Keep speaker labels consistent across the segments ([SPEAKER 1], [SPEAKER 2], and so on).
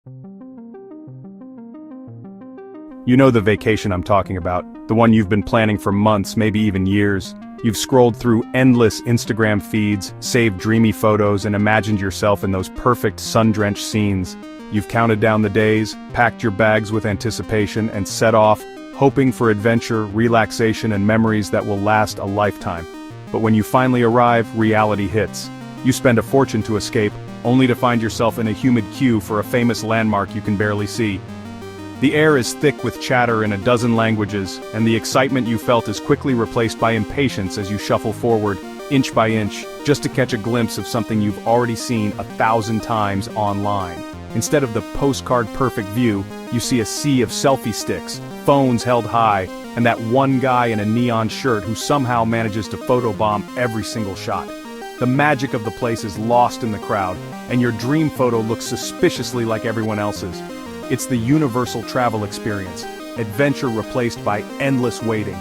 [SPEAKER 1] You know the vacation I'm talking about, the one you've been planning for months, maybe even years. You've scrolled through endless Instagram feeds, saved dreamy photos, and imagined yourself in those perfect sun-drenched scenes. You've counted down the days, packed your bags with anticipation, and set off, hoping for adventure, relaxation, and memories that will last a lifetime. But when you finally arrive, reality hits. You spend a fortune to escape, only to find yourself in a humid queue for a famous landmark you can barely see. The air is thick with chatter in a dozen languages, and the excitement you felt is quickly replaced by impatience as you shuffle forward, inch by inch, just to catch a glimpse of something you've already seen 1,000 times online. Instead of the postcard-perfect view, you see a sea of selfie sticks, phones held high, and that one guy in a neon shirt who somehow manages to photobomb every single shot. The magic of the place is lost in the crowd, and your dream photo looks suspiciously like everyone else's. It's the universal travel experience, adventure replaced by endless waiting.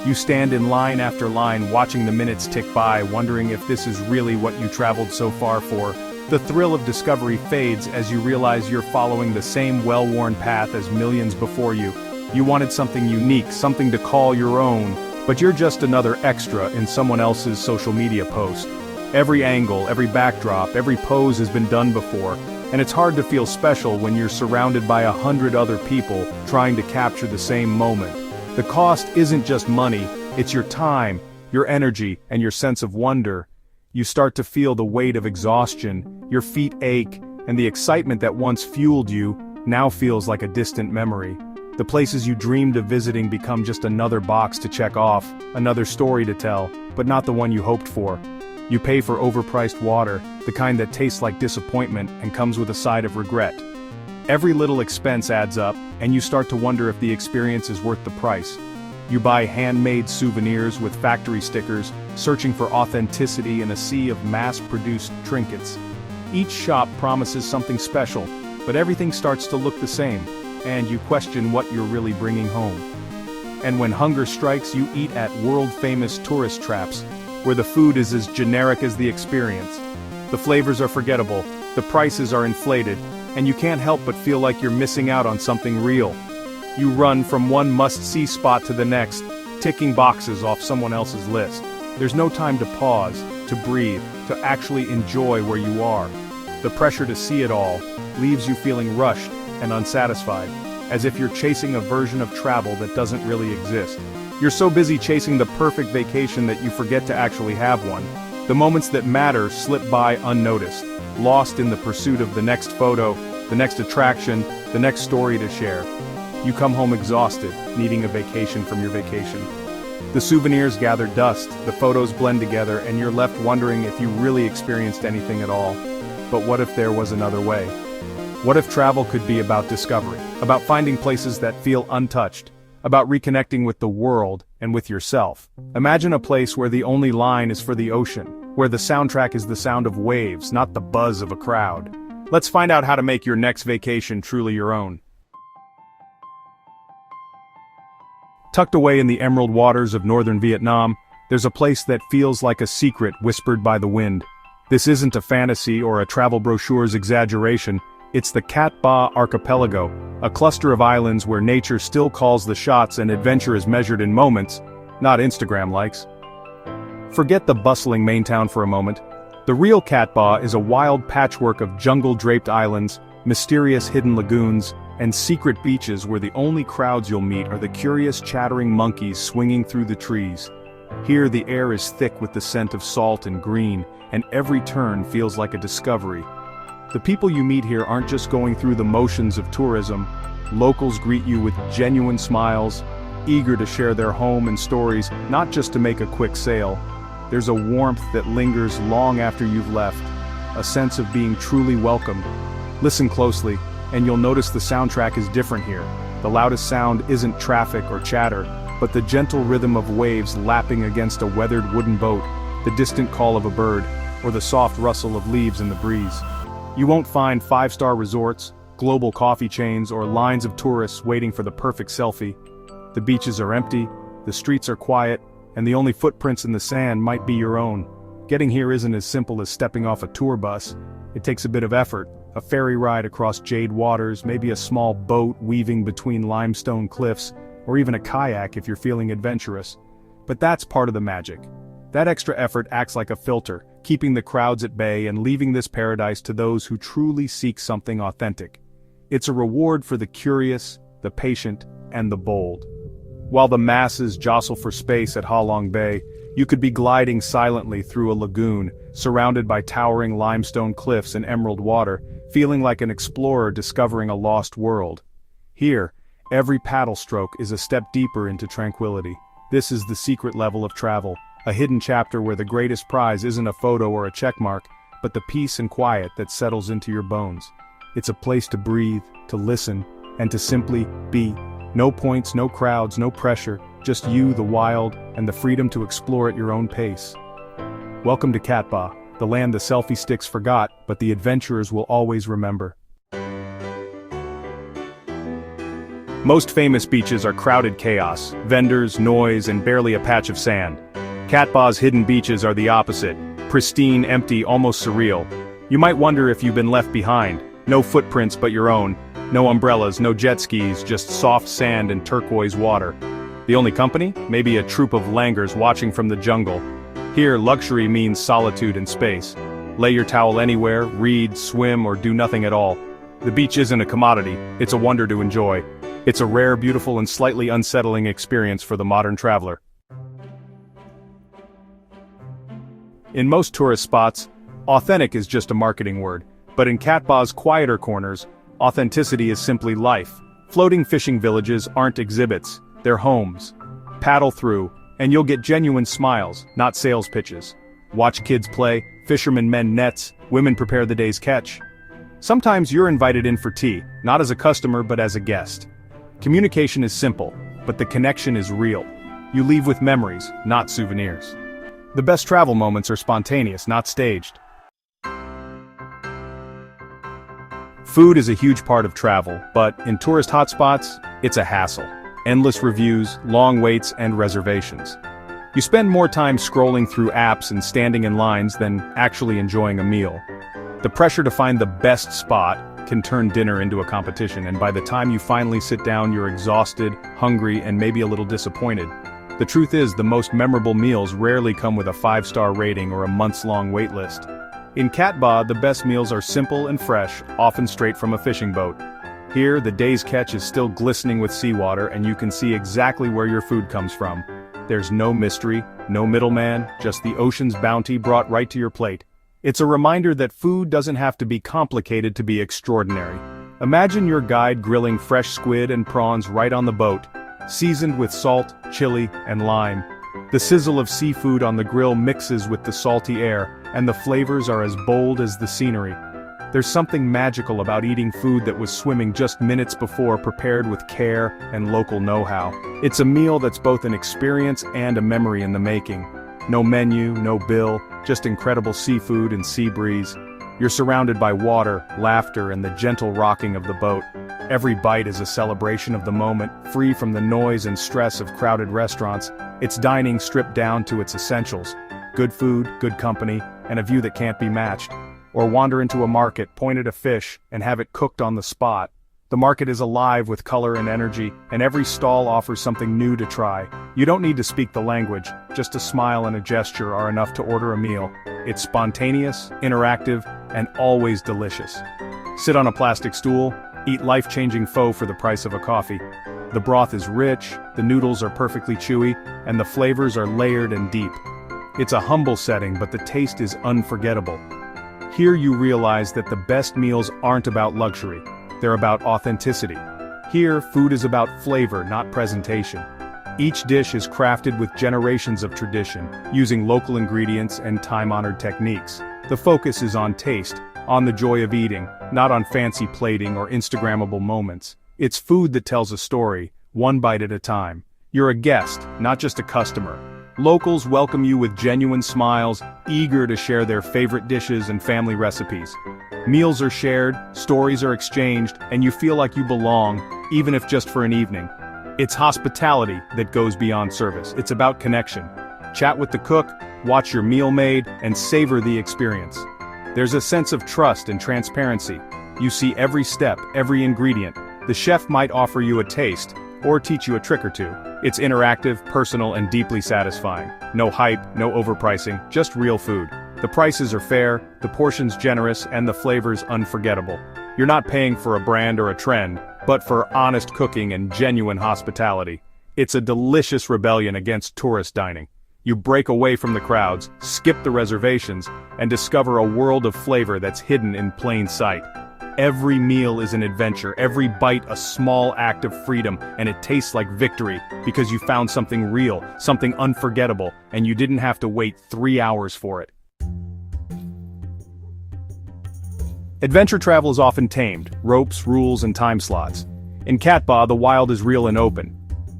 [SPEAKER 1] You stand in line after line watching the minutes tick by, wondering if this is really what you traveled so far for. The thrill of discovery fades as you realize you're following the same well-worn path as millions before you. You wanted something unique, something to call your own, but you're just another extra in someone else's social media post. Every angle, every backdrop, every pose has been done before, and it's hard to feel special when you're surrounded by 100 other people trying to capture the same moment. The cost isn't just money, it's your time, your energy, and your sense of wonder. You start to feel the weight of exhaustion, your feet ache, and the excitement that once fueled you now feels like a distant memory. The places you dreamed of visiting become just another box to check off, another story to tell, but not the one you hoped for. You pay for overpriced water, the kind that tastes like disappointment and comes with a side of regret. Every little expense adds up, and you start to wonder if the experience is worth the price. You buy handmade souvenirs with factory stickers, searching for authenticity in a sea of mass-produced trinkets. Each shop promises something special, but everything starts to look the same, and you question what you're really bringing home. And when hunger strikes, you eat at world-famous tourist traps, where the food is as generic as the experience. The flavors are forgettable, the prices are inflated, and you can't help but feel like you're missing out on something real. You run from one must-see spot to the next, ticking boxes off someone else's list. There's no time to pause, to breathe, to actually enjoy where you are. The pressure to see it all leaves you feeling rushed and unsatisfied, as if you're chasing a version of travel that doesn't really exist. You're so busy chasing the perfect vacation that you forget to actually have one. The moments that matter slip by unnoticed, lost in the pursuit of the next photo, the next attraction, the next story to share. You come home exhausted, needing a vacation from your vacation. The souvenirs gather dust, the photos blend together, and you're left wondering if you really experienced anything at all. But what if there was another way? What if travel could be about discovery, about finding places that feel untouched, about reconnecting with the world and with yourself? Imagine a place where the only line is for the ocean, where the soundtrack is the sound of waves, not the buzz of a crowd. Let's find out how to make your next vacation truly your own. Tucked away in the emerald waters of northern Vietnam, there's a place that feels like a secret whispered by the wind. This isn't a fantasy or a travel brochure's exaggeration, it's the Cat Ba Archipelago, a cluster of islands where nature still calls the shots and adventure is measured in moments, not Instagram likes. Forget the bustling main town for a moment. The real Cat Ba is a wild patchwork of jungle-draped islands, mysterious hidden lagoons, and secret beaches where the only crowds you'll meet are the curious chattering monkeys swinging through the trees. Here the air is thick with the scent of salt and green, and every turn feels like a discovery. The people you meet here aren't just going through the motions of tourism. Locals greet you with genuine smiles, eager to share their home and stories, not just to make a quick sale. There's a warmth that lingers long after you've left, a sense of being truly welcomed. Listen closely, and you'll notice the soundtrack is different here. The loudest sound isn't traffic or chatter, but the gentle rhythm of waves lapping against a weathered wooden boat, the distant call of a bird, or the soft rustle of leaves in the breeze. You won't find five-star resorts, global coffee chains, or lines of tourists waiting for the perfect selfie. The beaches are empty, the streets are quiet, and the only footprints in the sand might be your own. Getting here isn't as simple as stepping off a tour bus. It takes a bit of effort, a ferry ride across jade waters, maybe a small boat weaving between limestone cliffs, or even a kayak if you're feeling adventurous. But that's part of the magic. That extra effort acts like a filter, keeping the crowds at bay and leaving this paradise to those who truly seek something authentic. It's a reward for the curious, the patient, and the bold. While the masses jostle for space at Ha Long Bay, you could be gliding silently through a lagoon, surrounded by towering limestone cliffs and emerald water, feeling like an explorer discovering a lost world. Here, every paddle stroke is a step deeper into tranquility. This is the secret level of travel, a hidden chapter where the greatest prize isn't a photo or a checkmark, but the peace and quiet that settles into your bones. It's a place to breathe, to listen, and to simply be. No points, no crowds, no pressure, just you, the wild, and the freedom to explore at your own pace. Welcome to Cat Ba, the land the selfie sticks forgot, but the adventurers will always remember. Most famous beaches are crowded chaos, vendors, noise, and barely a patch of sand. Cat Ba's hidden beaches are the opposite, pristine, empty, almost surreal. You might wonder if you've been left behind. No footprints but your own. No umbrellas, no jet skis, just soft sand and turquoise water. The only company? Maybe a troop of langurs watching from the jungle. Here, luxury means solitude and space. Lay your towel anywhere, read, swim, or do nothing at all. The beach isn't a commodity, it's a wonder to enjoy. It's a rare, beautiful, and slightly unsettling experience for the modern traveler. In most tourist spots, authentic is just a marketing word, but in Cat Ba's quieter corners, authenticity is simply life. Floating fishing villages aren't exhibits, they're homes. Paddle through, and you'll get genuine smiles, not sales pitches. Watch kids play, fishermen mend nets, women prepare the day's catch. Sometimes you're invited in for tea, not as a customer but as a guest. Communication is simple, but the connection is real. You leave with memories, not souvenirs. The best travel moments are spontaneous, not staged. Food is a huge part of travel, but in tourist hotspots, it's a hassle. Endless reviews, long waits, and reservations. You spend more time scrolling through apps and standing in lines than actually enjoying a meal. The pressure to find the best spot can turn dinner into a competition, and by the time you finally sit down, you're exhausted, hungry, and maybe a little disappointed. The truth is, the most memorable meals rarely come with a 5-star rating or a months-long wait list. In Cat Ba, the best meals are simple and fresh, often straight from a fishing boat. Here, the day's catch is still glistening with seawater, and you can see exactly where your food comes from. There's no mystery, no middleman, just the ocean's bounty brought right to your plate. It's a reminder that food doesn't have to be complicated to be extraordinary. Imagine your guide grilling fresh squid and prawns right on the boat, seasoned with salt, chili, and lime. The sizzle of seafood on the grill mixes with the salty air, and the flavors are as bold as the scenery. There's something magical about eating food that was swimming just minutes before, prepared with care and local know-how. It's a meal that's both an experience and a memory in the making. No menu, no bill, just incredible seafood and sea breeze. You're surrounded by water, laughter, and the gentle rocking of the boat. Every bite is a celebration of the moment, free from the noise and stress of crowded restaurants. It's dining stripped down to its essentials. Good food, good company, and a view that can't be matched. Or wander into a market, point at a fish, and have it cooked on the spot. The market is alive with color and energy, and every stall offers something new to try. You don't need to speak the language, just a smile and a gesture are enough to order a meal. It's spontaneous, interactive, and always delicious. Sit on a plastic stool, eat life-changing pho for the price of a coffee. The broth is rich, the noodles are perfectly chewy, and the flavors are layered and deep. It's a humble setting, but the taste is unforgettable. Here you realize that the best meals aren't about luxury, they're about authenticity. Here, food is about flavor, not presentation. Each dish is crafted with generations of tradition, using local ingredients and time-honored techniques. The focus is on taste, on the joy of eating, not on fancy plating or Instagrammable moments. It's food that tells a story, one bite at a time. You're a guest, not just a customer. Locals welcome you with genuine smiles, eager to share their favorite dishes and family recipes. Meals are shared, stories are exchanged, and you feel like you belong, even if just for an evening. It's hospitality that goes beyond service. It's about connection. Chat with the cook, watch your meal made, and savor the experience. There's a sense of trust and transparency. You see every step, every ingredient. The chef might offer you a taste, or teach you a trick or two. It's interactive, personal, and deeply satisfying. No hype, no overpricing, just real food. The prices are fair, the portions generous, and the flavors unforgettable. You're not paying for a brand or a trend, but for honest cooking and genuine hospitality. It's a delicious rebellion against tourist dining. You break away from the crowds, skip the reservations, and discover a world of flavor that's hidden in plain sight. Every meal is an adventure, every bite a small act of freedom, and it tastes like victory, because you found something real, something unforgettable, and you didn't have to wait 3 hours for it. Adventure travel is often tamed, ropes, rules, and time slots. In Katba, the wild is real and open.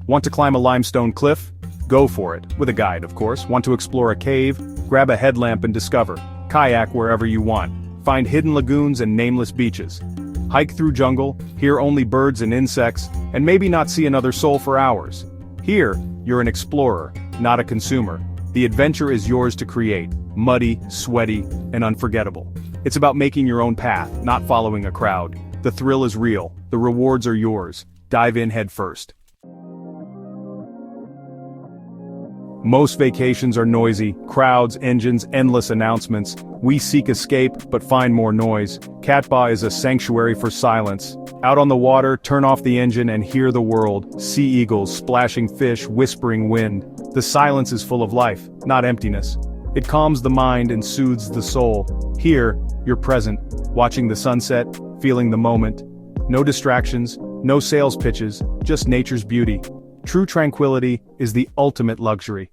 [SPEAKER 1] Want to climb a limestone cliff? Go for it, with a guide, of course. Want to explore a cave? Grab a headlamp and discover. Kayak wherever you want. Find hidden lagoons and nameless beaches. Hike through jungle, hear only birds and insects, and maybe not see another soul for hours. Here, you're an explorer, not a consumer. The adventure is yours to create, muddy, sweaty, and unforgettable. It's about making your own path, not following a crowd. The thrill is real, the rewards are yours. Dive in head first. Most vacations are noisy, crowds, engines, endless announcements. We seek escape, but find more noise. Katba is a sanctuary for silence. Out on the water, turn off the engine and hear the world. Sea eagles, splashing fish, whispering wind. The silence is full of life, not emptiness. It calms the mind and soothes the soul. Here, you're present, watching the sunset, feeling the moment. No distractions, no sales pitches, just nature's beauty. True tranquility is the ultimate luxury.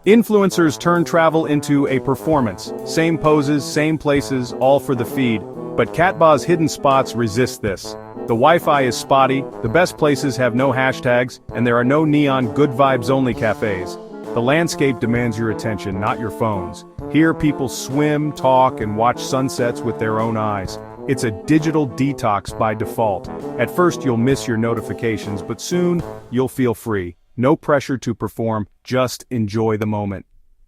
[SPEAKER 1] Influencers turn travel into a performance. Same poses, same places, all for the feed. But Katba's hidden spots resist this. The Wi-Fi is spotty, the best places have no hashtags, and there are no neon good vibes only cafes. The landscape demands your attention, not your phones. Here people swim, talk, and watch sunsets with their own eyes. It's a digital detox by default. At first you'll miss your notifications, but soon, you'll feel free. No pressure to perform, just enjoy the moment.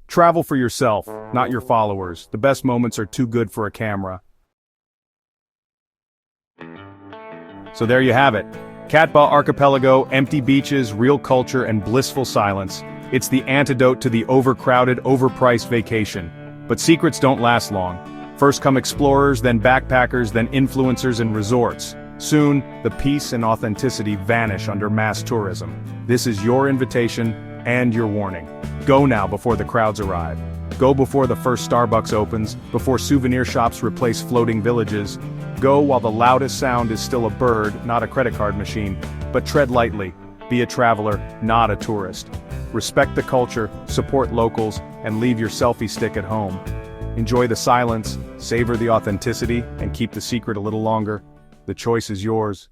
[SPEAKER 1] Travel for yourself, not your followers. The best moments are too good for a camera. So there you have it. Katba Archipelago, empty beaches, real culture, and blissful silence. It's the antidote to the overcrowded, overpriced vacation. But secrets don't last long. First come explorers, then backpackers, then influencers and resorts. Soon, the peace and authenticity vanish under mass tourism. This is your invitation and your warning. Go now before the crowds arrive. Go before the first Starbucks opens, before souvenir shops replace floating villages. Go while the loudest sound is still a bird, not a credit card machine. But tread lightly. Be a traveler, not a tourist. Respect the culture, support locals, and leave your selfie stick at home. Enjoy the silence, savor the authenticity, and keep the secret a little longer. The choice is yours.